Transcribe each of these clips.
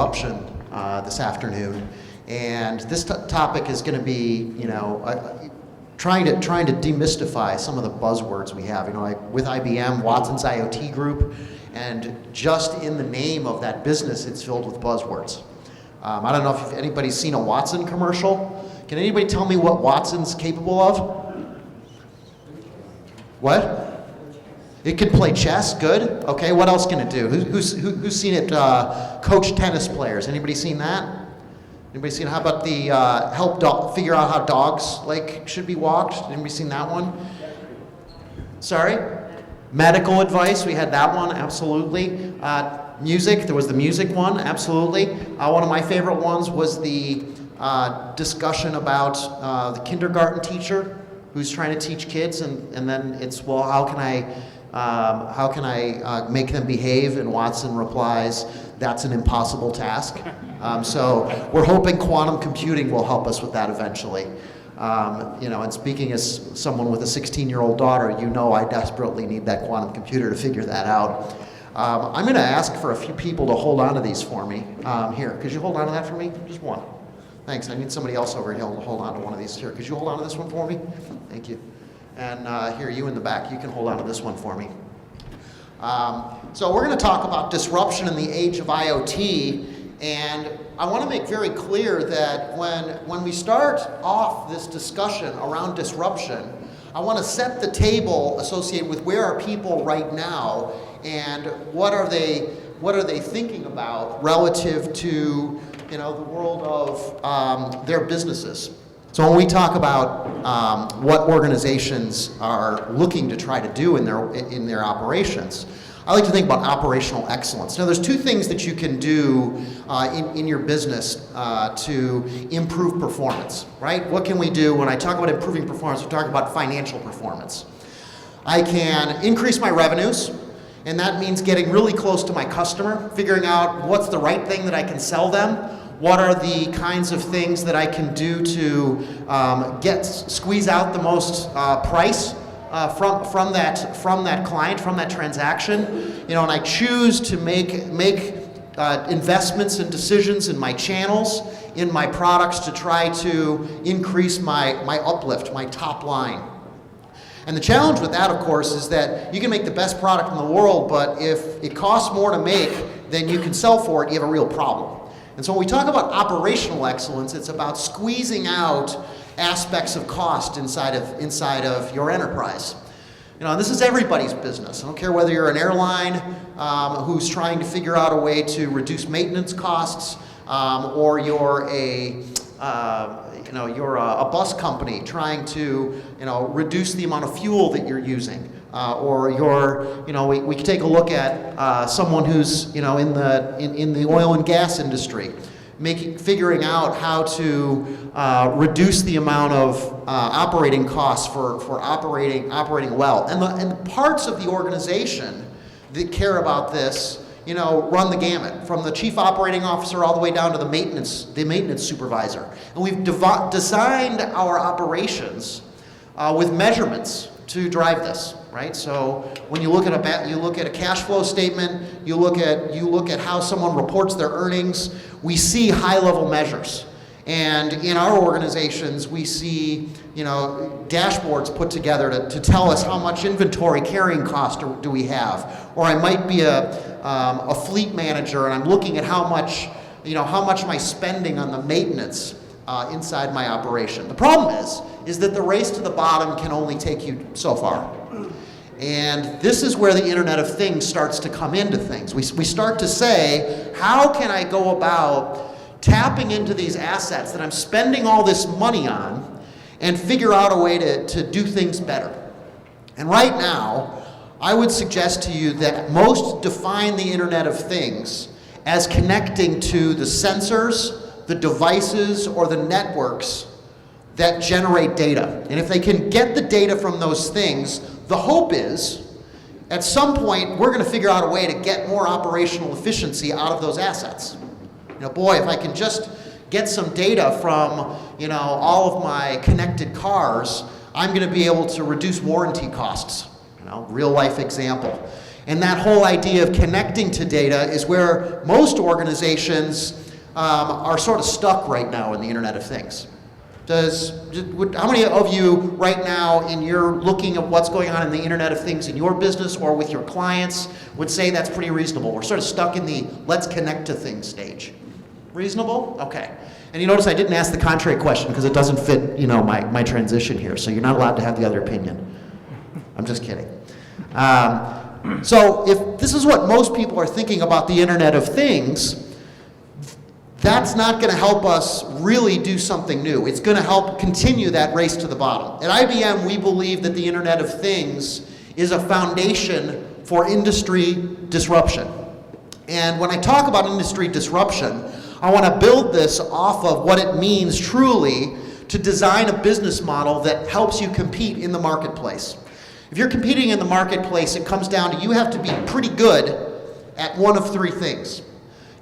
disruption this afternoon. And this topic is going to be, trying to demystify some of the buzzwords we have. With IBM, Watson's IoT group, and just in the name of that business, it's filled with buzzwords. I don't know if anybody's seen a Watson commercial. Can anybody tell me what Watson's capable of? What? It can play chess. Good. Okay. What else can it do? Who's seen it? Coach tennis players. Anybody seen that? Anybody seen? How about the help figure out how dogs should be walked? Anybody seen that one? Sorry. Medical advice. We had that one. Absolutely. Music. There was the music one. Absolutely. One of my favorite ones was the discussion about the kindergarten teacher who's trying to teach kids, and then it's, well, how can I make them behave? And Watson replies, that's an impossible task. So we're hoping quantum computing will help us with that eventually. And speaking as someone with a 16-year-old daughter, I desperately need that quantum computer to figure that out. I'm going to ask for a few people to hold on to these for me. Here, could you hold on to that for me? Just one. Thanks. I need somebody else over here to hold on to one of these. Here, could you hold on to this one for me? Thank you. And here, you in the back, you can hold on to this one for me. So we're going to talk about disruption in the age of IoT, and I want to make very clear that when we start off this discussion around disruption, I want to set the table associated with where are people right now and what are they thinking about relative to the world of their businesses. So when we talk about what organizations are looking to try to do in their operations, I like to think about operational excellence. Now, there's two things that you can do in your business to improve performance, right? What can we do? When I talk about improving performance, we're talking about financial performance. I can increase my revenues, and that means getting really close to my customer, figuring out what's the right thing that I can sell them, what are the kinds of things that I can do to squeeze out the most price from that client, from that transaction, and I choose to make investments and decisions in my channels, in my products to try to increase my uplift, my top line. And the challenge with that, of course, is that you can make the best product in the world, but if it costs more to make than you can sell for it, you have a real problem. And so when we talk about operational excellence, it's about squeezing out aspects of cost inside of your enterprise. This is everybody's business. I don't care whether you're an airline who's trying to figure out a way to reduce maintenance costs, or you're a bus company trying to reduce the amount of fuel that you're using, or we could take a look at someone who's in the oil and gas industry, figuring out how to reduce the amount of operating costs for operating well, and the parts of the organization that care about this run the gamut, from the chief operating officer all the way down to the maintenance supervisor. And we've designed our operations with measurements to drive this, right? So when you look at a cash flow statement, you look at how someone reports their earnings, we see high-level measures. And in our organizations, we see dashboards put together to tell us how much inventory carrying cost do we have. Or I might be a fleet manager, and I'm looking at how much am I spending on the maintenance inside my operation. The problem is that the race to the bottom can only take you so far. And this is where the Internet of Things starts to come into things. We start to say, how can I go about tapping into these assets that I'm spending all this money on and figure out a way to do things better? And right now, I would suggest to you that most define the Internet of Things as connecting to the sensors, the devices, or the networks that generate data. And if they can get the data from those things, the hope is, at some point, we're going to figure out a way to get more operational efficiency out of those assets. Boy, if I can just get some data from, all of my connected cars, I'm going to be able to reduce warranty costs. Real life example. And that whole idea of connecting to data is where most organizations are sort of stuck right now in the Internet of Things. How many of you right now, in your looking at what's going on in the Internet of Things in your business or with your clients, would say that's pretty reasonable? We're sort of stuck in the let's connect to things stage. Reasonable? Okay. And you notice I didn't ask the contrary question because it doesn't fit, my transition here. So you're not allowed to have the other opinion. I'm just kidding. So if this is what most people are thinking about the Internet of Things, that's not going to help us really do something new. It's going to help continue that race to the bottom. At IBM, we believe that the Internet of Things is a foundation for industry disruption. And when I talk about industry disruption, I want to build this off of what it means truly to design a business model that helps you compete in the marketplace. If you're competing in the marketplace, it comes down to you have to be pretty good at one of three things.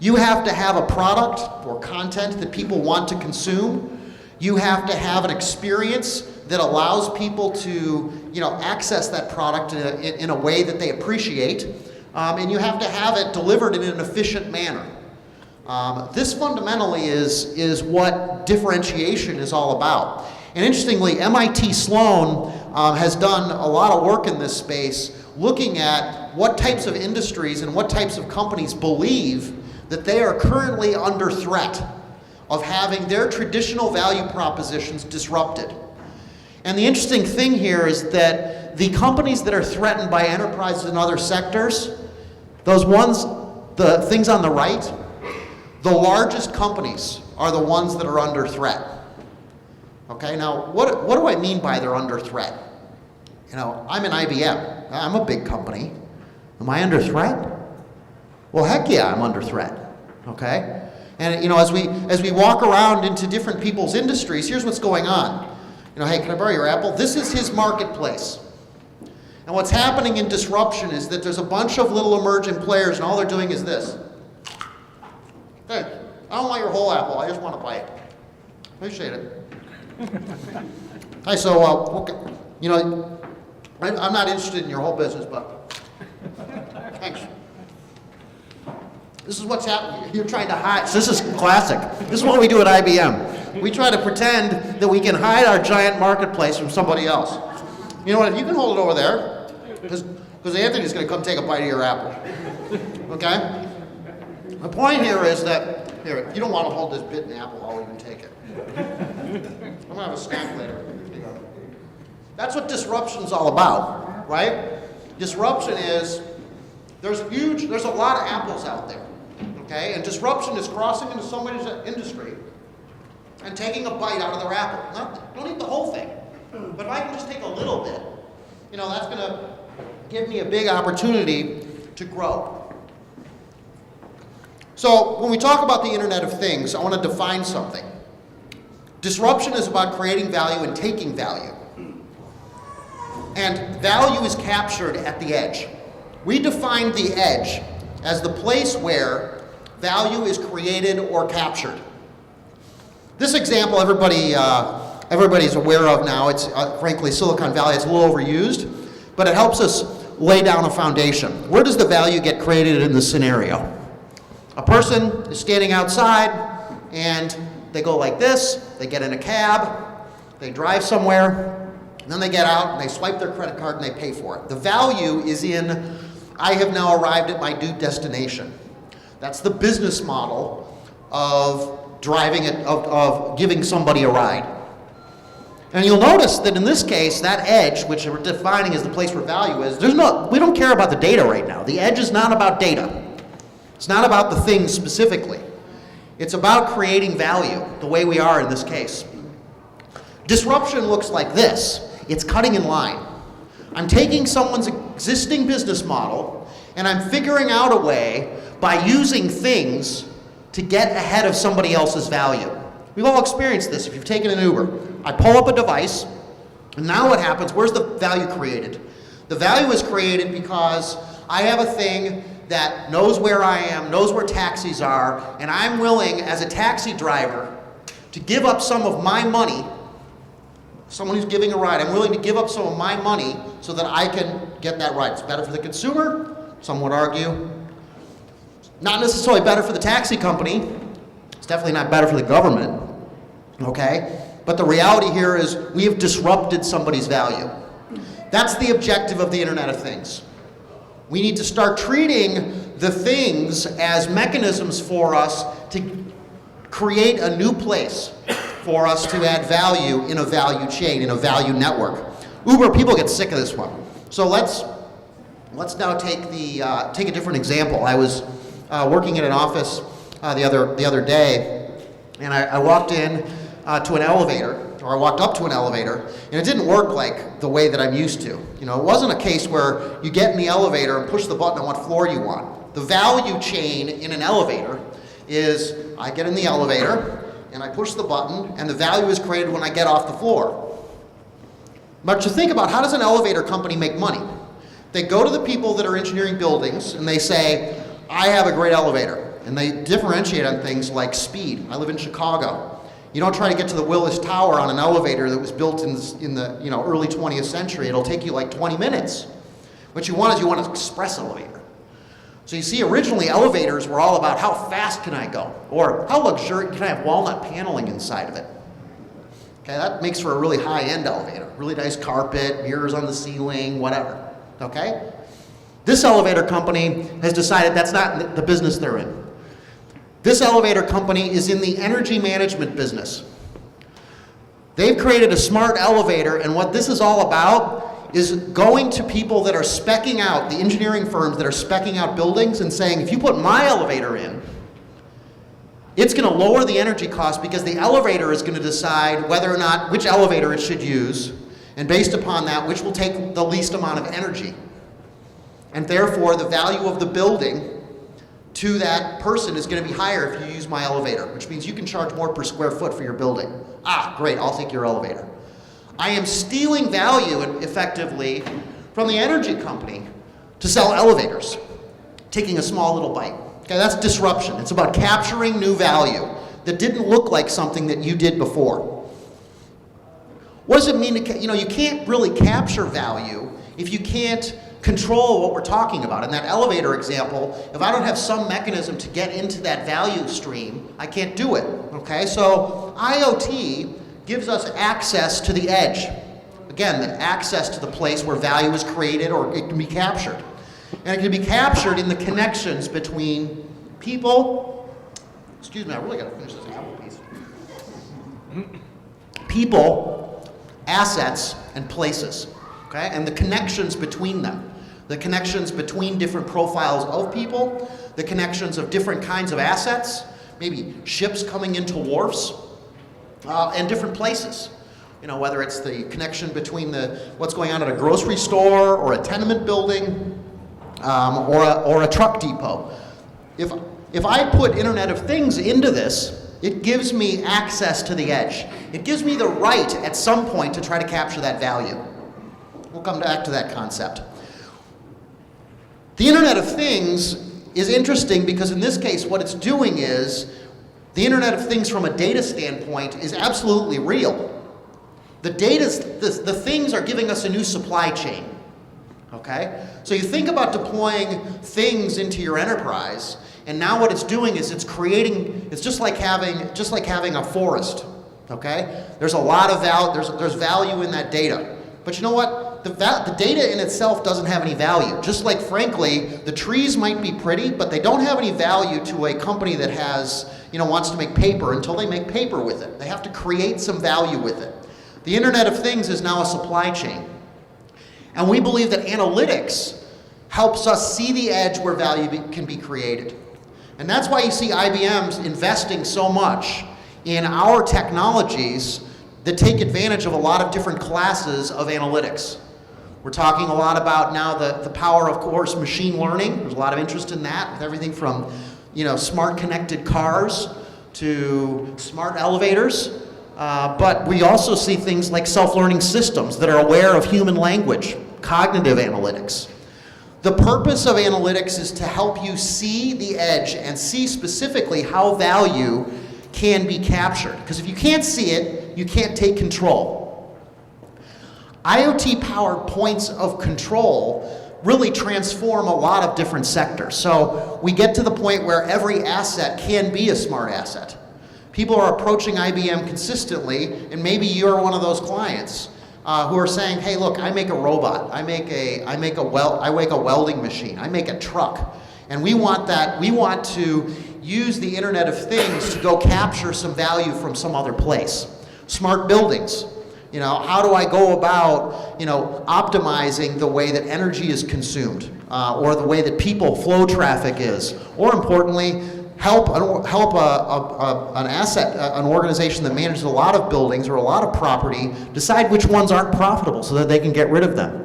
You have to have a product or content that people want to consume. You have to have an experience that allows people to, access that product in a way that they appreciate. And you have to have it delivered in an efficient manner. This fundamentally is what differentiation is all about. And interestingly, MIT Sloan has done a lot of work in this space looking at what types of industries and what types of companies believe that they are currently under threat of having their traditional value propositions disrupted. And the interesting thing here is that the companies that are threatened by enterprises in other sectors, the things on the right, the largest companies are the ones that are under threat. Okay, now what do I mean by they're under threat? I'm an IBM. I'm a big company. Am I under threat? Well, heck yeah, I'm under threat, okay? And as we walk around into different people's industries, here's what's going on. Hey, can I borrow your apple? This is his marketplace. And what's happening in disruption is that there's a bunch of little emerging players, and all they're doing is this. Hey, I don't want your whole apple, I just want to buy it. Appreciate it. Hey, so, I'm not interested in your whole business, but thanks. This is what's happening. You're trying to hide. So this is classic. This is what we do at IBM. We try to pretend that we can hide our giant marketplace from somebody else. You know what? If you can hold it over there, because Anthony's going to come take a bite of your apple. Okay? The point here is that, if you don't want to hold this bitten apple, I'll even take it. I'm going to have a snack later. That's what disruption's all about, right? Disruption is, there's a lot of apples out there. Okay, and disruption is crossing into somebody's industry and taking a bite out of their apple. Don't eat the whole thing, but if I can just take a little bit, that's going to give me a big opportunity to grow. So when we talk about the Internet of Things, I want to define something. Disruption is about creating value and taking value. And value is captured at the edge. We define the edge as the place where value is created or captured. This example everybody's aware of now. It's frankly Silicon Valley. It's a little overused, but it helps us lay down a foundation. Where does the value get created in this scenario? A person is standing outside and they go like this, they get in a cab, they drive somewhere, and then they get out and they swipe their credit card and they pay for it. The value is in, I have now arrived at my due destination. That's the business model of of giving somebody a ride. And you'll notice that in this case, that edge, which we're defining as the place where value is, we don't care about the data right now. The edge is not about data. It's not about the thing specifically. It's about creating value, the way we are in this case. Disruption looks like this. It's cutting in line. I'm taking someone's existing business model and I'm figuring out a way by using things to get ahead of somebody else's value. We've all experienced this if you've taken an Uber. I pull up a device, and now what happens? Where's the value created? The value is created because I have a thing that knows where I am, knows where taxis are, and I'm willing, as a taxi driver, to give up some of my money. Someone who's giving a ride, I'm willing to give up some of my money so that I can get that ride. It's better for the consumer, some would argue. Not necessarily better for the taxi company. It's definitely not better for the government, okay? But the reality here is we have disrupted somebody's value. That's the objective of the Internet of Things. We need to start treating the things as mechanisms for us to create a new place for us to add value in a value chain, in a value network. Uber, people get sick of this one. So let's now take a different example. I was working in an office the other day, and I walked in to an elevator, or I walked up to an elevator, and it didn't work like the way that I'm used to. You know, it wasn't a case where you get in the elevator and push the button on what floor you want. The value chain in an elevator is I get in the elevator, and I push the button, and the value is created when I get off the floor. But you think about, how does an elevator company make money? They go to the people that are engineering buildings, and they say, I have a great elevator. And they differentiate on things like speed. I live in Chicago. You don't try to get to the Willis Tower on an elevator that was built in the early 20th century. It'll take you like 20 minutes. What you want is an express elevator. So you see, originally elevators were all about how fast can I go, or how luxurious can I have walnut paneling inside of it. Okay, that makes for a really high-end elevator. Really nice carpet, mirrors on the ceiling, whatever. Okay? This elevator company has decided that's not the business they're in. This elevator company is in the energy management business. They've created a smart elevator, and what this is all about is going to people that are speccing out, the engineering firms that are speccing out buildings, and saying, if you put my elevator in, it's going to lower the energy cost because the elevator is going to decide whether or not, which elevator it should use, and based upon that, which will take the least amount of energy. And therefore, the value of the building to that person is going to be higher if you use my elevator, which means you can charge more per square foot for your building. Ah, great, I'll take your elevator. I am stealing value effectively from the energy company to sell elevators, taking a small little bite. Okay, that's disruption. It's about capturing new value that didn't look like something that you did before. What does it mean to, you can't really capture value if you can't control what we're talking about. In that elevator example, if I don't have some mechanism to get into that value stream, I can't do it, okay? So IoT gives us access to the edge. Again, the access to the place where value is created or it can be captured. And it can be captured in the connections between people, excuse me, I really gotta finish this apple piece. People, assets, and places, okay? And the connections between them. The connections between different profiles of people, the connections of different kinds of assets, maybe ships coming into wharfs, and different places. Whether it's the connection between what's going on at a grocery store or a tenement building, or a truck depot. If I put Internet of Things into this, it gives me access to the edge. It gives me the right at some point to try to capture that value. We'll come back to that concept. The Internet of Things is interesting because in this case what it's doing is the Internet of Things from a data standpoint is absolutely real. The things are giving us a new supply chain. Okay? So you think about deploying things into your enterprise, and now what it's doing is it's just like having a forest. Okay? There's a lot of there's value in that data. But you know what? The data in itself doesn't have any value. Just like, frankly, the trees might be pretty, but they don't have any value to a company that wants to make paper until they make paper with it. They have to create some value with it. The Internet of Things is now a supply chain. And we believe that analytics helps us see the edge where value can be created. And that's why you see IBM's investing so much in our technologies that take advantage of a lot of different classes of analytics. We're talking a lot about now the power of course, machine learning. There's a lot of interest in that, with everything from smart connected cars to smart elevators. But we also see things like self-learning systems that are aware of human language, cognitive analytics. The purpose of analytics is to help you see the edge and see specifically how value can be captured. Because if you can't see it, you can't take control. IoT-powered points of control really transform a lot of different sectors. So we get to the point where every asset can be a smart asset. People are approaching IBM consistently, and maybe you're one of those clients who are saying, hey, look, I make a robot, I make a welding machine, I make a truck, and we want to use the Internet of Things to go capture some value from some other place. Smart buildings. How do I go about, optimizing the way that energy is consumed, or the way that people flow traffic is, or importantly, help an organization that manages a lot of buildings or a lot of property decide which ones aren't profitable so that they can get rid of them.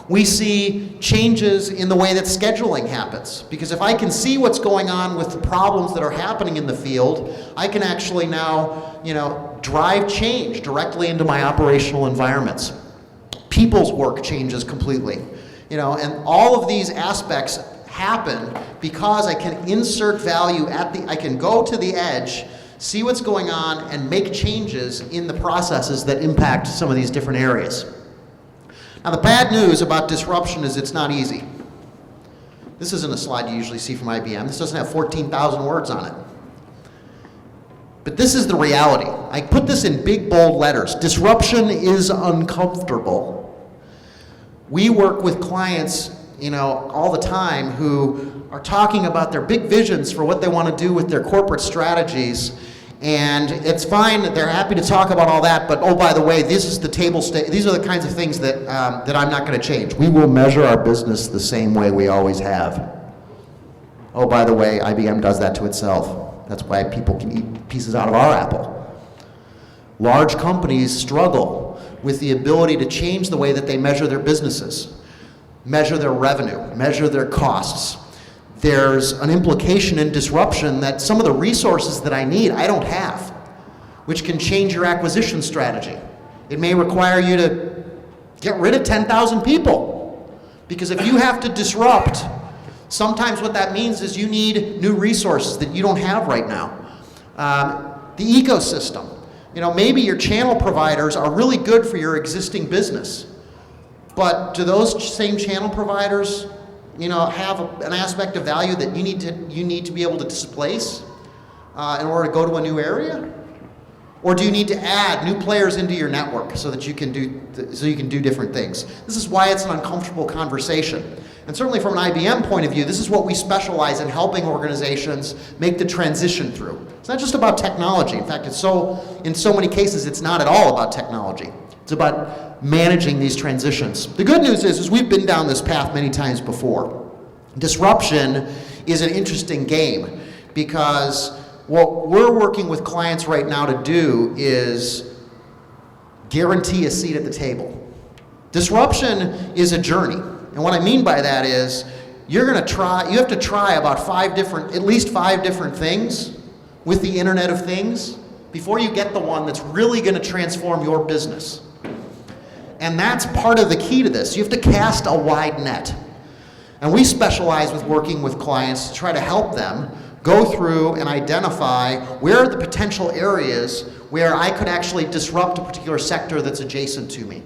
We see changes in the way that scheduling happens, because if I can see what's going on with the problems that are happening in the field, I can actually now, drive change directly into my operational environments. People's work changes completely, and all of these aspects happen because I can insert value I can go to the edge, see what's going on, and make changes in the processes that impact some of these different areas. Now, the bad news about disruption is it's not easy. This isn't a slide you usually see from IBM. This doesn't have 14,000 words on it. But this is the reality. I put this in big, bold letters. Disruption is uncomfortable. We work with clients, all the time who are talking about their big visions for what they want to do with their corporate strategies. And it's fine that they're happy to talk about all that, but oh, by the way, this is the table state. These are the kinds of things that I'm not going to change. We will measure our business the same way we always have. Oh, by the way, IBM does that to itself. That's why people can eat pieces out of our apple. Large companies struggle with the ability to change the way that they measure their businesses, measure their revenue, measure their costs. There's an implication in disruption that some of the resources that I need, I don't have, which can change your acquisition strategy. It may require you to get rid of 10,000 people, because if you have to disrupt, sometimes what that means is you need new resources that you don't have right now. The ecosystem. Maybe your channel providers are really good for your existing business, but do those same channel providers have an aspect of value that you need to be able to displace in order to go to a new area? Or do you need to add new players into your network so that you can do different things? This is why it's an uncomfortable conversation. And certainly from an IBM point of view, this is what we specialize in, helping organizations make the transition through. It's not just about technology. In fact, in so many cases, it's not at all about technology. It's about managing these transitions. The good news is we've been down this path many times before. Disruption is an interesting game, because what we're working with clients right now to do is guarantee a seat at the table. Disruption is a journey. And what I mean by that is you have to try about at least five different things with the Internet of Things before you get the one that's really going to transform your business. And that's part of the key to this. You have to cast a wide net. And we specialize with working with clients to try to help them go through and identify where are the potential areas where I could actually disrupt a particular sector that's adjacent to me.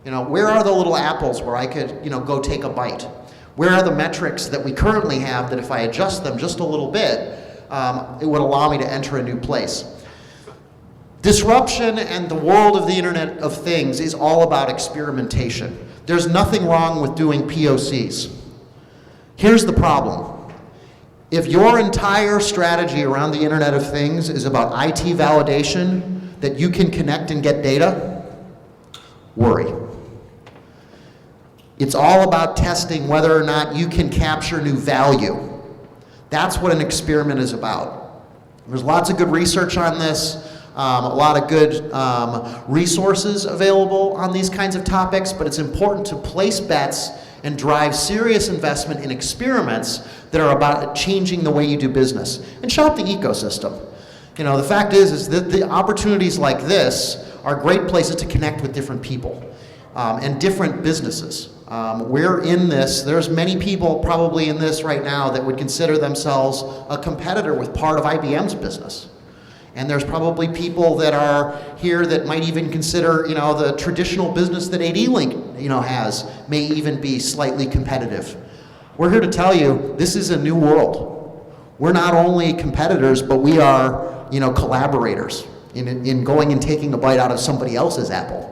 Where are the little apples where I could, go take a bite? Where are the metrics that we currently have that if I adjust them just a little bit, it would allow me to enter a new place? Disruption and the world of the Internet of Things is all about experimentation. There's nothing wrong with doing POCs. Here's the problem. If your entire strategy around the Internet of Things is about IT validation, that you can connect and get data, worry. It's all about testing whether or not you can capture new value. That's what an experiment is about. There's lots of good research on this, a lot of good resources available on these kinds of topics, but it's important to place bets and drive serious investment in experiments that are about changing the way you do business. And shop the ecosystem. The fact is that the opportunities like this are great places to connect with different people and different businesses. We're in this. There's many people probably in this right now that would consider themselves a competitor with part of IBM's business. And there's probably people that are here that might even consider, the traditional business that ADLINK, has may even be slightly competitive. We're here to tell you this is a new world. We're not only competitors, but we are, collaborators in going and taking a bite out of somebody else's apple.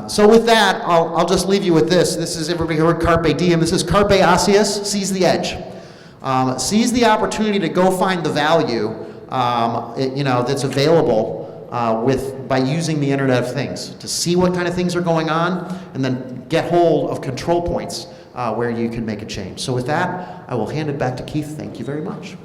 So with that, I'll just leave you with this. This is, everybody heard Carpe Diem. This is Carpe Asius, seize the edge. Seize the opportunity to go find the value that's available by using the Internet of Things, to see what kind of things are going on, and then get hold of control points where you can make a change. So with that, I will hand it back to Keith. Thank you very much.